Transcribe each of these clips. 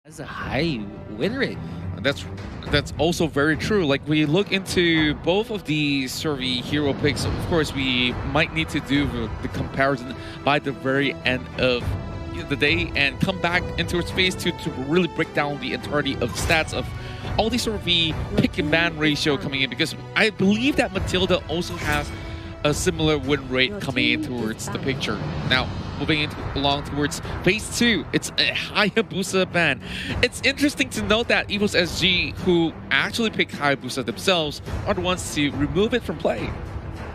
has a high win rate. That's also very true. Like, we look into both of the Survey hero picks. Of course, we might need to do the comparison by the very end of the day and come back into its phase to really break down the entirety of the stats of all these sort of the pick and ban ratio coming in, because I believe that Matilda also has a similar win rate coming in towards the picture. Now, moving along towards phase 2, it's a Hayabusa ban. It's interesting to note that EVOS SG, who actually picked Hayabusa themselves, are the ones to remove it from play.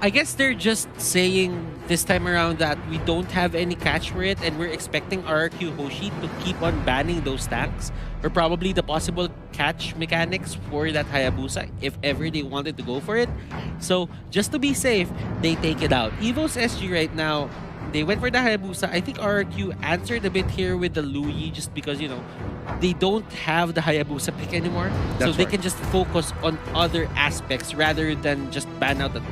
I guess they're just saying this time around that we don't have any catch for it, and we're expecting RRQ Hoshi to keep on banning those tanks, or probably the possible catch mechanics for that Hayabusa if ever they wanted to go for it. So just to be safe, they take it out. EVOS SG right now, they went for the Hayabusa. I think RRQ answered a bit here with the Louis, just because, you know, they don't have the Hayabusa pick anymore. So they can just focus on other aspects rather than just ban out the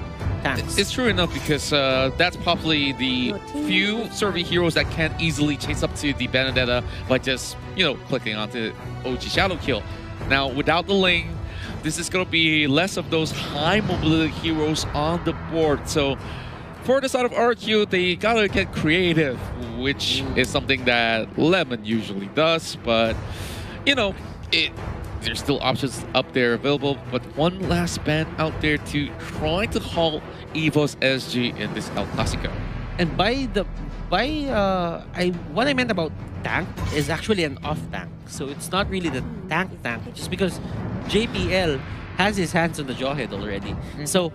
tanks. It's true enough, because that's probably the few Survey heroes that can't easily chase up to the Benedetta by just, you know, clicking onto OG Shadow Kill. Now, without the lane, this is going to be less of those high mobility heroes on the board. So for the side of RQ, they gotta get creative, which is something that Lemon usually does. But, you know, there's still options up there available. But one last ban out there to try to halt EVOS SG in this El Clasico. And what I meant about tank is actually an off tank. So it's not really the tank, just because JPL has his hands on the Jawhead already. So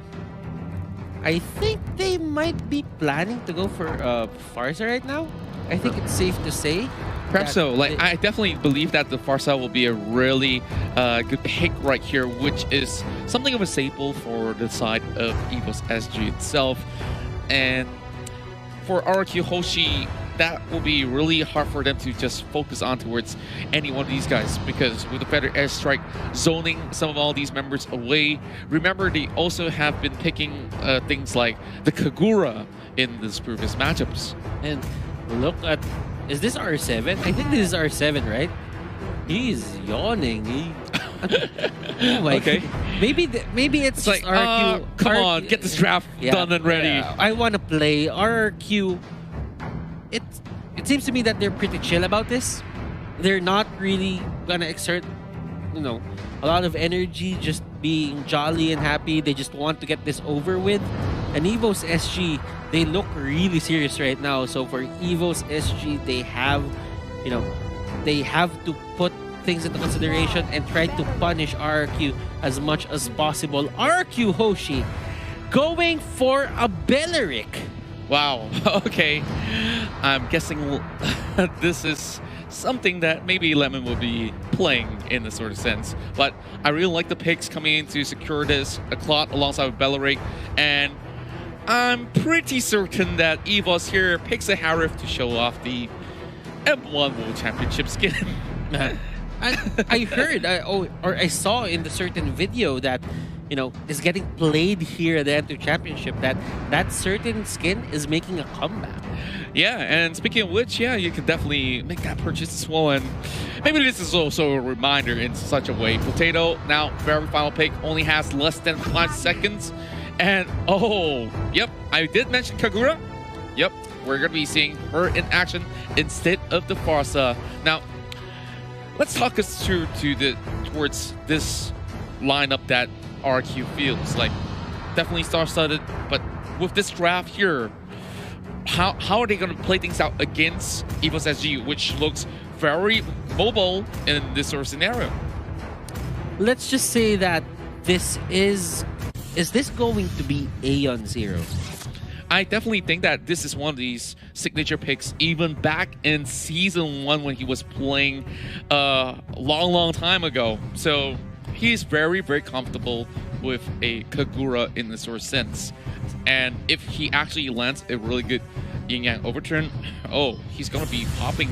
I think they might be planning to go for Farsa right now. I think it's safe to say. Perhaps so. Like, I definitely believe that the Farsa will be a really good pick right here, which is something of a staple for the side of EVOS SG itself. And for RRQ Hoshi, that will be really hard for them to just focus on towards any one of these guys, because with the better airstrike zoning some of all these members away. Remember, they also have been picking things like the Kagura in the previous matchups. And look at, is this R7? I think this is R7, right? He's yawning. Oh my okay. God. Maybe it's like, RRQ. Come on, get this draft done and ready. Yeah. I want to play RRQ. It seems to me that they're pretty chill about this. They're not really gonna exert, you know, a lot of energy, just being jolly and happy. They just want to get this over with. And EVOS SG, they look really serious right now. So for EVOS SG, they have, you know, they have to put things into consideration and try to punish RRQ as much as possible. RRQ Hoshi going for a Beleric. Wow, okay. I'm guessing this is something that maybe Lemon will be playing in this sort of sense. But I really like the picks coming in to secure this. A Clot alongside with Beleric. And I'm pretty certain that EVOS here picks a Harif to show off the M1 World Championship skin. I heard, or I saw in the certain video that, you know, is getting played here at the Enter Championship, that certain skin is making a comeback. Yeah, and speaking of which, yeah, you can definitely make that purchase as well. And maybe this is also a reminder in such a way. Potato, now very final pick, only has less than 5 seconds. And oh, yep, I did mention Kagura. Yep, we're going to be seeing her in action instead of the Farsa. Now, let's talk us through towards this lineup that RQ feels like. Definitely star-studded, but with this draft here, how are they going to play things out against EVOS SG, which looks very mobile in this sort of scenario? Let's just say that this is this going to be Aeon Zero? I definitely think that this is one of these signature picks, even back in Season 1 when he was playing a long time ago. So he's very, very comfortable with a Kagura in this sort of sense. And if he actually lands a really good yin-yang overturn, oh, he's going to be popping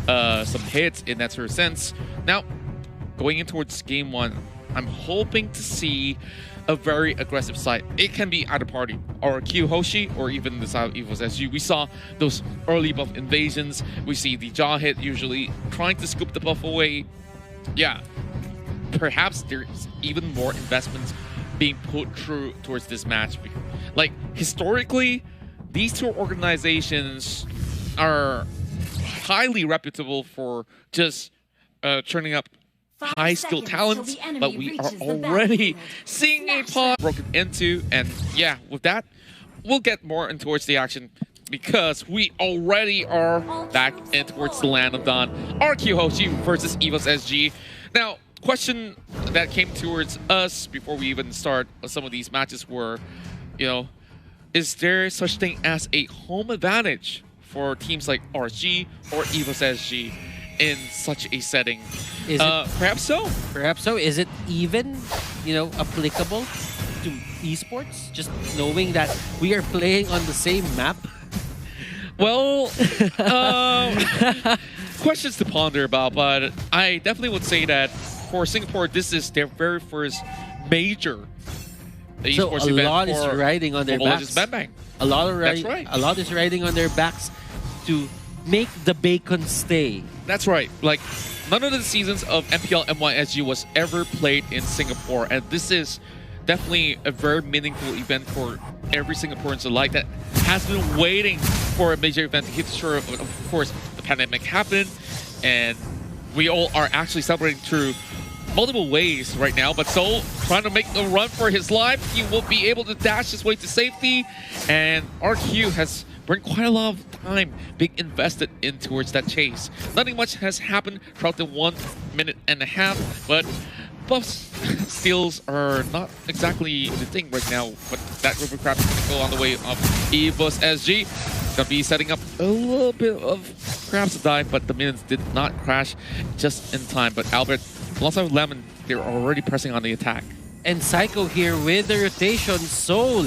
some hits in that sort of sense. Now, going in towards Game 1, I'm hoping to see a very aggressive side. It can be either party, RRQ Hoshi, or even the side of EVOS SG. We saw those early buff invasions. We see the jaw hit usually trying to scoop the buff away. Yeah, perhaps there's even more investments being put through towards this match. Like, historically, these two organizations are highly reputable for just churning up high skill talents, but we are already seeing a pod broken into, and yeah, with that, we'll get more in towards the action because we already are back in towards the land of Dawn. RRQ Hoshi versus EVOS SG. Now, question that came towards us before we even start some of these matches were, you know, is there such thing as a home advantage for teams like RRG or EVOS SG in such a setting? Is it, perhaps so. Perhaps so. Is it even, you know, applicable to esports? Just knowing that we are playing on the same map? Well, questions to ponder about, but I definitely would say that for Singapore, this is their very first major esports event. A lot is riding on their backs. Bang Bang. A lot of That's right. A lot is riding on their backs to make the bacon stay. That's right. Like, none of the seasons of MPL MYSG was ever played in Singapore, and this is definitely a very meaningful event for every Singaporean alike that has been waiting for a major event to hit the shore. Of course, the pandemic happened, and we all are actually celebrating through multiple ways right now, but Soul trying to make a run for his life. He will be able to dash his way to safety, and RQ has burned quite a lot of time being invested in towards that chase. Nothing much has happened throughout the 1 minute and a half, but buffs steals are not exactly the thing right now, but that river crab is going to go on the way of EVOS SG. Gonna be setting up a little bit of crabs to die, but the minions did not crash just in time. But Albert, alongside Lemon, they're already pressing on the attack. And Psycho here with the rotation. Soul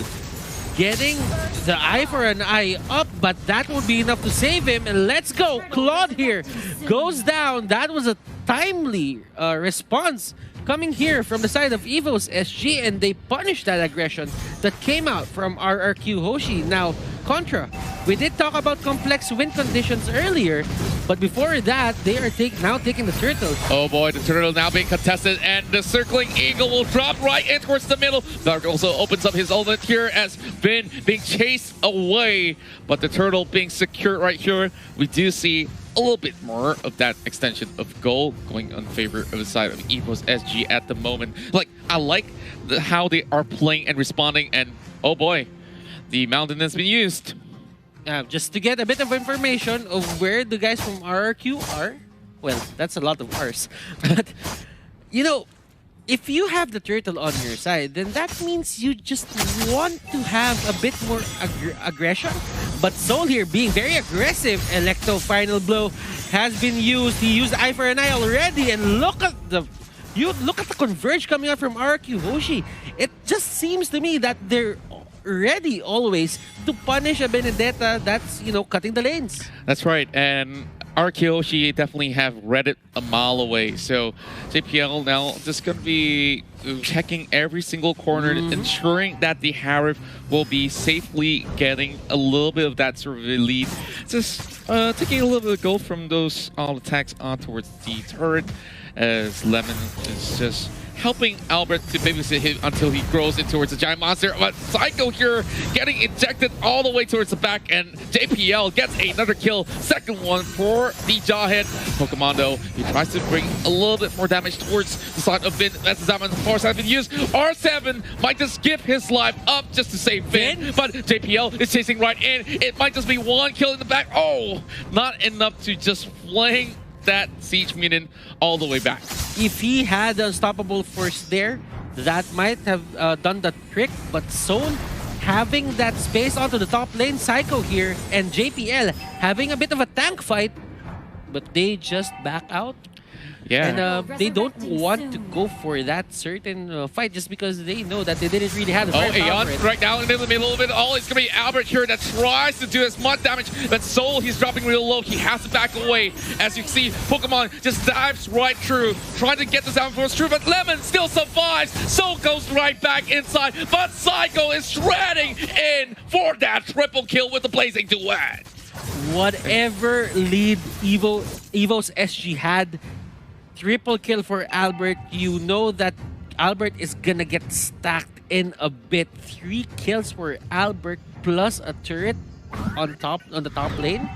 getting the eye for an eye up, but that would be enough to save him. And let's go. Claude here goes down. That was a timely response coming here from the side of EVOS SG, and they punished that aggression that came out from RRQ Hoshi. Now, Contra, we did talk about complex wind conditions earlier, but before that, they are now taking the turtle. Oh boy, the turtle now being contested, and the circling eagle will drop right in towards the middle. Dark also opens up his ultimate here as Vin being chased away, but the turtle being secured right here. We do see a little bit more of that extension of goal going in favor of the side of EVOS SG at the moment. Like, I like how they are playing and responding, and oh boy, the mountain has been used. Just to get a bit of information of where the guys from RRQ are. Well, that's a lot of R's. But, you know, if you have the turtle on your side, then that means you just want to have a bit more aggression. But Soul here being very aggressive. Electo final blow has been used. He used eye for an eye already, and look at the converge coming out from RRQ Hoshi. It just seems to me that they're ready always to punish a Benedetta that's, you know, cutting the lanes. That's right, and RRQ Hoshi definitely have read it a mile away. So JPL now just going to be checking every single corner, ensuring that the Harif will be safely getting a little bit of that sort of lead. Just taking a little bit of gold from those attacks on towards the turret, as Lemon is just helping Albert to babysit him until he grows in towards the giant monster. But Psycho here getting ejected all the way towards the back, and JPL gets another kill. Second one for the Jawhead. Pokemondo, he tries to bring a little bit more damage towards the side of Vin. That's the diamond force has been used. R7 might just give his life up just to save Vin, but JPL is chasing right in. It might just be one kill in the back. Oh, not enough to just fling that siege minion all the way back. If he had the unstoppable force there, that might have done the trick, but Soul having that space onto the top lane, Psycho here, and JPL having a bit of a tank fight, but they just back out. Yeah. And they don't want to go for that certain fight just because they know that they didn't really have the firepower Aeon for it. right now in the middle of it all. It's going to be Albert here that tries to do as much damage. But Soul, he's dropping real low. He has to back away. As you can see, Pokemon just dives right through, trying to get this down force through. But Lemon still survives. Soul goes right back inside. But Psycho is shredding in for that triple kill with the Blazing Duet. Whatever lead EVOS SG had, triple kill for Albert. You know that Albert is gonna get stacked in a bit. 3 kills for Albert plus a turret on the top lane.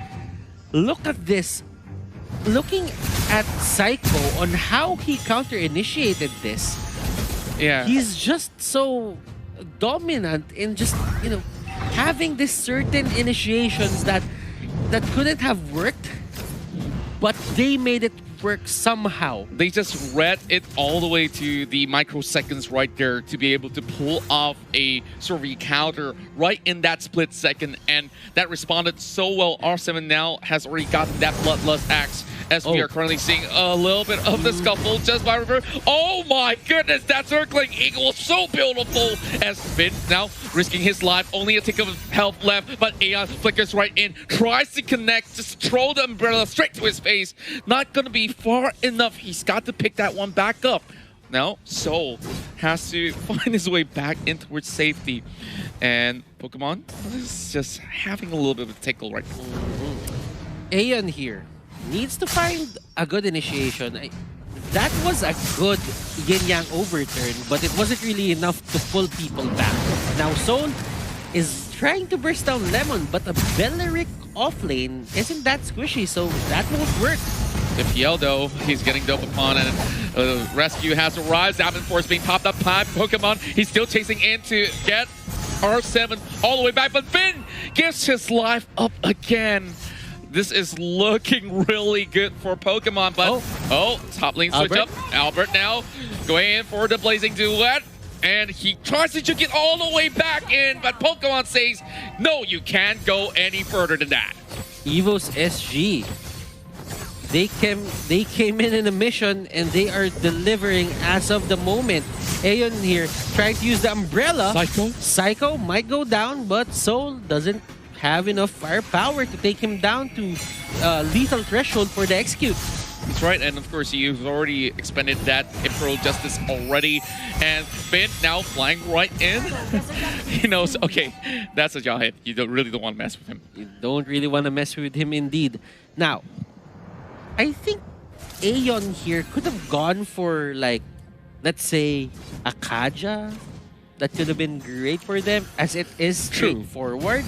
Look at this. Looking at Psycho on how he counter-initiated this. Yeah. He's just so dominant in just, you know, having this certain initiations that couldn't have worked, but they made it work somehow. They just read it all the way to the microseconds right there to be able to pull off a sort of counter right in that split second, and that responded so well. R7 now has already gotten that Bloodlust Axe, as we are currently seeing a little bit of the scuffle just by River. Oh my goodness, that circling eagle was so beautiful, as Finn now risking his life, only a tick of health left, but Aeon flickers right in, tries to connect, just throw the umbrella straight to his face. Not gonna be far enough. He's got to pick that one back up. Now, Soul has to find his way back in towards safety. And Pokemon is just having a little bit of a tickle right now. Aeon here needs to find a good initiation. That was a good yin-yang overturn, but it wasn't really enough to pull people back. Now Soul is trying to burst down Lemon, but a Belleric offlane isn't that squishy, so that won't work. FPL though, he's getting doped upon, and rescue has arrived. Zapin Force being popped up by Pokemon. He's still chasing in to get R7 all the way back, but Finn gives his life up again. This is looking really good for Pokemon, but top lane switch Albert? up. Albert now going in for the Blazing Duet, and he tries to juke it all the way back in, but Pokemon says, no, you can't go any further than that. EVOS SG. They came in a mission and they are delivering as of the moment. Aeon here trying to use the umbrella. Psycho might go down, but Soul doesn't have enough firepower to take him down to lethal threshold for the execute. That's right, and of course you've already expended that Imperial Justice already, and Finn now flying right in. He knows, okay, that's a jaw hit. You really don't want to mess with him. You don't really want to mess with him indeed. Now, I think Aeon here could have gone for, like, let's say, a Kaja. That could have been great for them, as it is straightforward.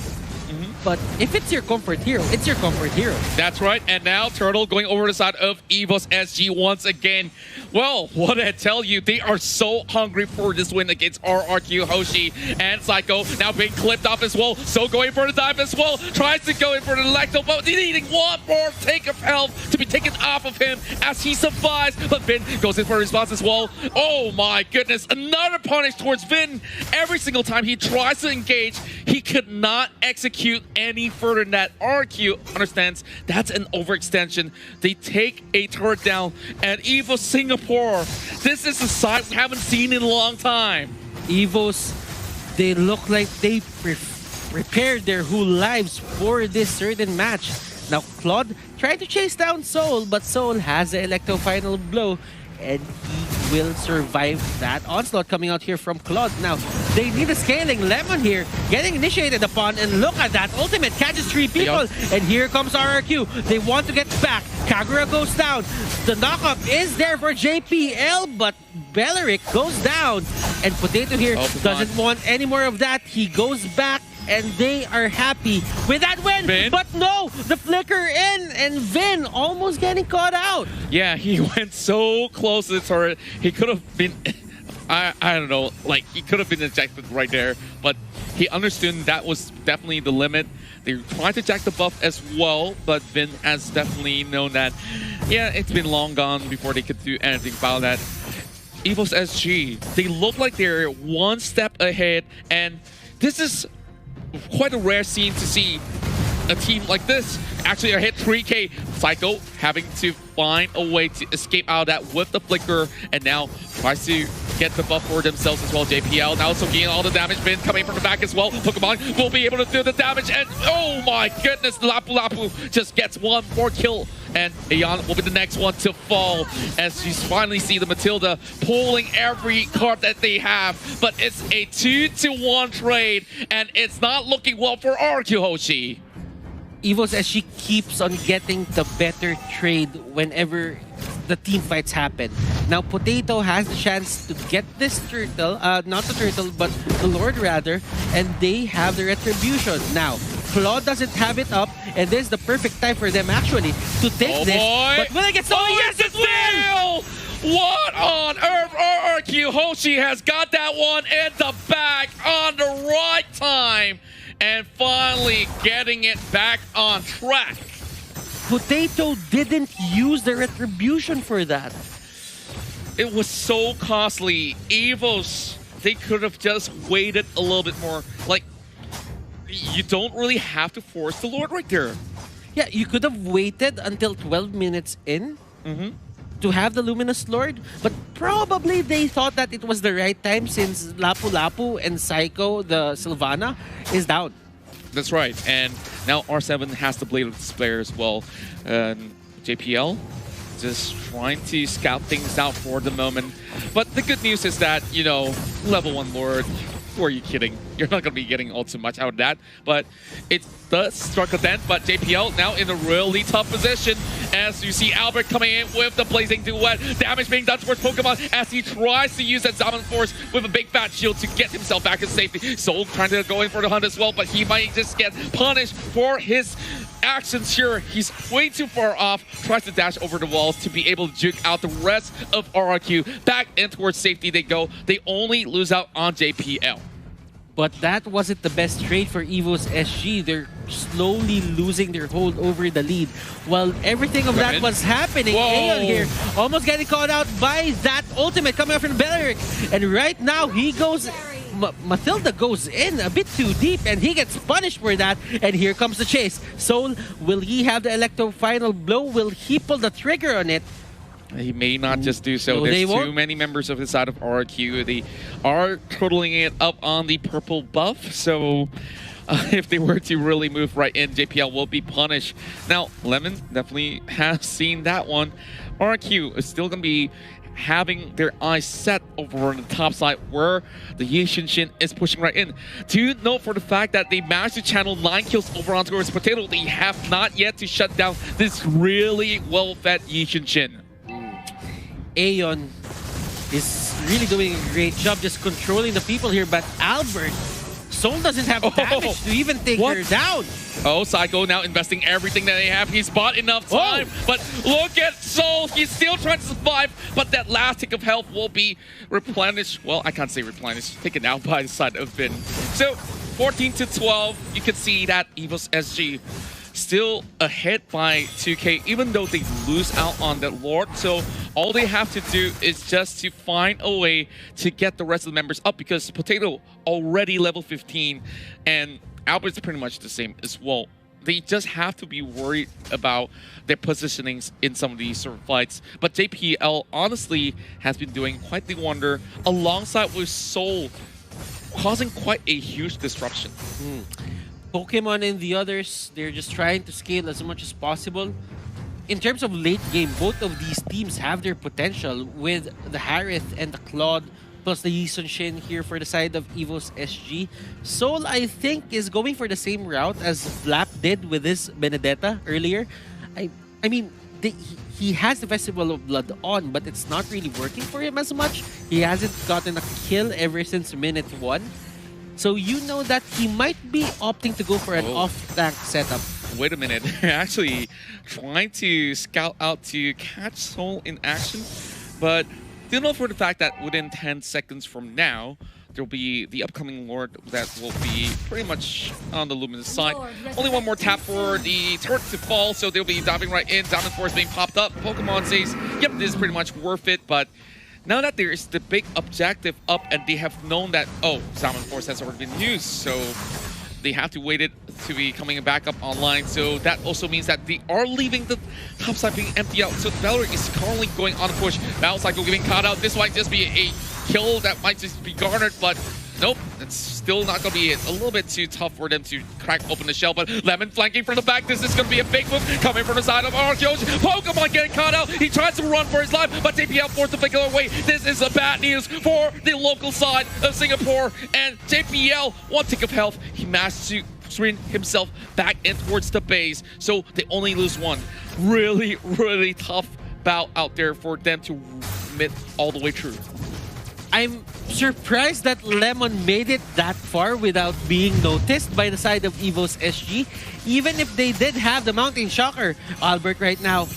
But if it's your comfort hero, it's your comfort hero. That's right, and now Turtle going over the side of EVOS SG once again. Well, what did I tell you? They are so hungry for this win against RRQ, Hoshi, and Psycho now being clipped off as well. So going for the dive as well. Tries to go in for the Lacto, but needing one more take of health to be taken off of him as he survives. But Vin goes in for a response as well. Oh my goodness, another punish towards Vin. Every single time he tries to engage, he could not execute any further than that. RRQ understands that's an overextension. They take a turret down, and EVOS Singapore, this is a sight we haven't seen in a long time. EVOS, they look like they prepared their whole lives for this certain match. Now Claude tried to chase down Soul, but Soul has the Electro Final Blow, and he will survive that onslaught coming out here from Claude. Now, they need a scaling. Lemon here getting initiated upon, and look at that. Ultimate catches 3 people, and here comes RRQ. They want to get back. Kagura goes down. The knockup is there for JPL, but Belleric goes down, and Potato here doesn't want any more of that. He goes back, and they are happy with that win. Vin? But no, the flicker in, and Vin almost getting caught out. Yeah, he went so close to the turret. He could have been, I don't know, like he could have been ejected right there, but he understood that was definitely the limit. They tried to jack the buff as well, but Vin has definitely known that, yeah, it's been long gone before they could do anything about that. EVOS SG, they look like they're one step ahead, and this is quite a rare scene to see. a team like this actually are hit 3K. Psycho having to find a way to escape out of that with the flicker, and now tries to get the buff for themselves as well. JPL now also getting all the damage. Bin coming from the back as well. Pokemon will be able to do the damage, and oh my goodness, Lapu Lapu just gets one more kill, and Aeon will be the next one to fall as you finally see the Matilda pulling every card that they have. But it's a 2-to-1 trade, and it's not looking well for RRQ, Hoshi. EVOS as she keeps on getting the better trade whenever the team fights happen. Now Potato has the chance to get this turtle, not the turtle, but the Lord rather, and they have the retribution. Now, Claw doesn't have it up, and this is the perfect time for them actually to take this. Boy. But will I get stolen? Yes, it will! What on earth? RRQ Hoshi has got that one in the bag on the right time, and finally getting it back on track. Potato didn't use the retribution for that. It was so costly. EVOS, they could have just waited a little bit more. Like, you don't really have to force the Lord right there. Yeah, you could have waited until 12 minutes in to have the Luminous Lord, but probably they thought that it was the right time since Lapu Lapu and Psycho, the Sylvana, is down. That's right, and now R7 has the Blade of Despair as well. JPL just trying to scout things out for the moment. But the good news is that, you know, level 1 Lord, who are you kidding? You're not going to be getting all too much out of that. But it does strike a dent, but JPL now in a really tough position as you see Albert coming in with the Blazing Duet. Damage being done towards Pokemon as he tries to use that Zaman Force with a big fat shield to get himself back in safety. Soul trying to go in for the hunt as well, but he might just get punished for his actions here. He's way too far off, tries to dash over the walls to be able to juke out the rest of RRQ. Back in towards safety they go. They only lose out on JPL. But that wasn't the best trade for EVOS SG. They're slowly losing their hold over the lead. While everything of that was happening, Aeon here almost getting caught out by that ultimate coming out from Belleric. And right now he goes... Matilda goes in a bit too deep and he gets punished for that. And here comes the chase. Soul, will he have the Electro final blow? Will he pull the trigger on it? He may not just do so. No, There's too many members of the side of RRQ. They are totaling it up on the purple buff. So if they were to really move right in, JPL will be punished. Now, Lemon definitely has seen that one. RRQ is still going to be having their eyes set over on the top side where the Yi Shinshin is pushing right in. Do note for the fact that they managed to channel 9 kills over onto his Potato. They have not yet to shut down this really well-fed Yi Shinshin. Aeon is really doing a great job just controlling the people here, but Albert, Soul doesn't have damage to even take her down. Oh, Psycho now investing everything that they have. He's bought enough time, but look at Soul. He's still trying to survive, but that last tick of health will be replenished. Well, I can't say replenished. Taken out by the side of Vin. So, 14-12, you can see that EVOS SG still ahead by 2K, even though they lose out on the Lord. So all they have to do is just to find a way to get the rest of the members up, because Potato already level 15 and Albert's pretty much the same as well. They just have to be worried about their positionings in some of these sort of fights. But JPL honestly has been doing quite the wonder alongside with Soul, causing quite a huge disruption. Pokemon and the others, they're just trying to scale as much as possible. In terms of late game, both of these teams have their potential with the Harith and the Claude, plus the Yi Shinshin here for the side of EVOS SG. Soul, I think, is going for the same route as Flap did with his Benedetta earlier. I mean, he has the Festival of Blood on, but it's not really working for him as much. He hasn't gotten a kill ever since minute 1. So you know that he might be opting to go for an off-tank setup. Wait a minute. Actually trying to scout out to catch Soul in action. But do know for the fact that within 10 seconds from now, there'll be the upcoming Lord that will be pretty much on the Luminous side. Only one more tap for the turret to fall, so they'll be diving right in. Diamond Force being popped up. Pokemon says, yep, this is pretty much worth it, but now that there is the big objective up and they have known that, oh, Salmon Force has already been used, so they have to wait it to be coming back up online. So that also means that they are leaving the top side being empty out. So Valor is currently going on a push. Battle Cycle getting caught out. This might just be a kill that might just be garnered, but nope, it's still not going to be it. A little bit too tough for them to crack open the shell, but Lemon flanking from the back. This is going to be a big move coming from the side of RRQ. Pokemon getting caught out. He tries to run for his life, but JPL forced to fake away. This is a bad news for the local side of Singapore, and JPL, one tick of health. He managed to swing himself back in towards the base, so they only lose one. Really, really tough bout out there for them to admit all the way through. I'm surprised that Lemon made it that far without being noticed by the side of EVOS SG. Even if they did have the Mountain Shocker, Albert right now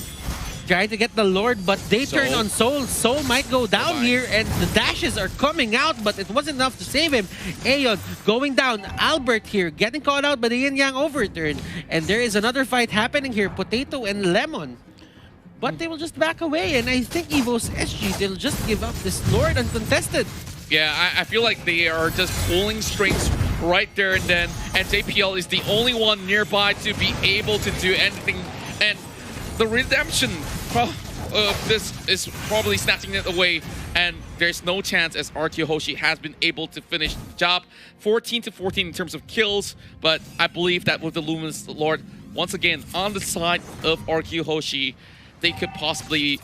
trying to get the Lord, but they turn on Soul. Soul might go down here, and the dashes are coming out, but it wasn't enough to save him. Aeon going down. Albert here getting caught out by the Yin Yang overturn. And there is another fight happening here, Potato and Lemon. But they will just back away, and I think EVOS SG, they'll just give up this Lord uncontested. Yeah, I feel like they are just pulling strings right there and then, and JPL is the only one nearby to be able to do anything. And the redemption of this is probably snatching it away, and there's no chance as RRQ Hoshi has been able to finish the job. 14-14 in terms of kills, but I believe that with the Luminous Lord once again on the side of RRQ Hoshi, they could possibly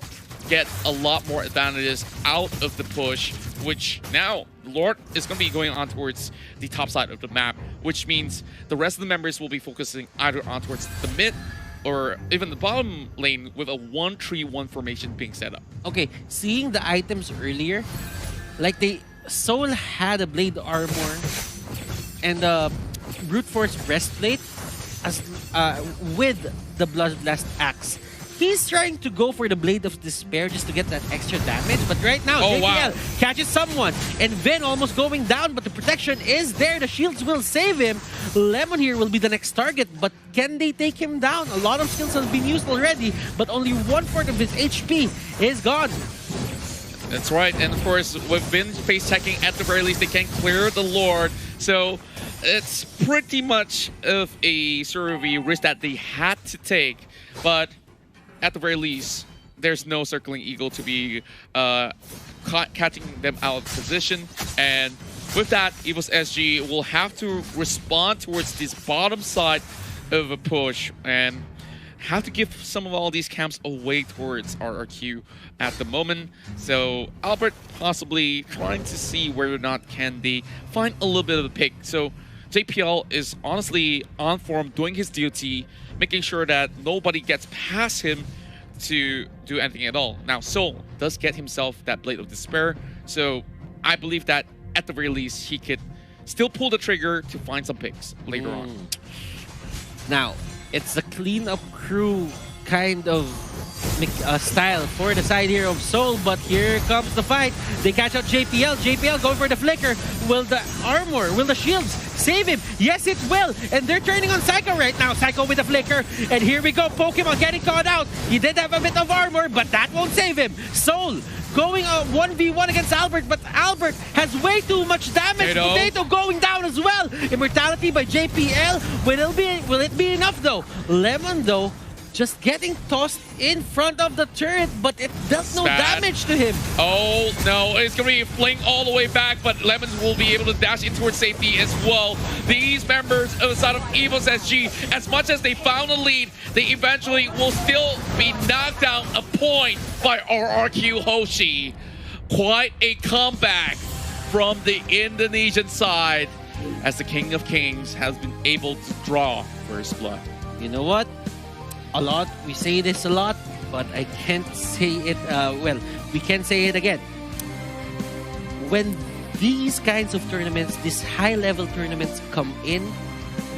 get a lot more advantages out of the push, which now Lord is going to be going on towards the top side of the map, which means the rest of the members will be focusing either on towards the mid or even the bottom lane with a 1-3-1 formation being set up. Okay, seeing the items earlier, like Soul had a Blade Armor and a Brute Force Breastplate as with the Blood Blast Axe. He's trying to go for the Blade of Despair just to get that extra damage, but right now, JPL catches someone, and Vin almost going down, but the protection is there. The shields will save him. Lemon here will be the next target, but can they take him down? A lot of skills have been used already, but only 1/4 of his HP is gone. That's right, and of course, with Vin face checking, at the very least, they can clear the Lord. So it's pretty much of a sort of a risk that they had to take, but at the very least, there's no Circling Eagle to be catching them out of position. And with that, EVOS SG will have to respond towards this bottom side of a push and have to give some of all these camps away towards RRQ at the moment. So Albert possibly trying to see whether or not can they find a little bit of a pick. So JPL is honestly on form, doing his duty, making sure that nobody gets past him to do anything at all. Now, Soul does get himself that Blade of Despair, so I believe that at the very least, he could still pull the trigger to find some picks later on. Now, it's a clean-up crew kind of style for the side here of Soul, but here comes the fight. They catch out JPL. JPL going for the flicker. Will the armor, will the shields save him? Yes, it will. And they're turning on Psycho right now. Psycho with the flicker. And here we go. Pokemon getting caught out. He did have a bit of armor, but that won't save him. Soul going 1v1 against Albert, but Albert has way too much damage. Potato going down as well. Immortality by JPL. Will it be enough though? Lemon though, just getting tossed in front of the turret, but it does no damage to him. Oh no, it's going to be fling all the way back, but Lemons will be able to dash in towards safety as well. These members of the side of EVOS SG, as much as they found a lead, they eventually will still be knocked down a point by RRQ Hoshi. Quite a comeback from the Indonesian side, as the King of Kings has been able to draw first blood. You know what? We say this a lot, but I can't say it, well, we can say it again. When these kinds of tournaments, these high-level tournaments come in,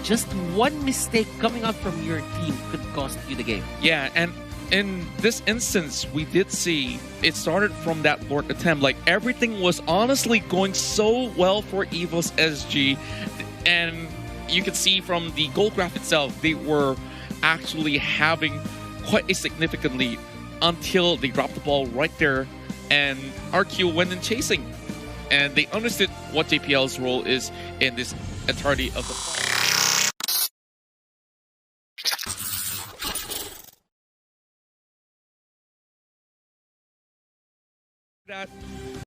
just one mistake coming out from your team could cost you the game. Yeah, and in this instance, we did see it started from that Lord attempt. Like, everything was honestly going so well for EVOS SG, and you could see from the goal graph itself, they were actually having quite a significant lead until they dropped the ball right there and RQ went in chasing, and they understood what JPL's role is in this entirety of the that.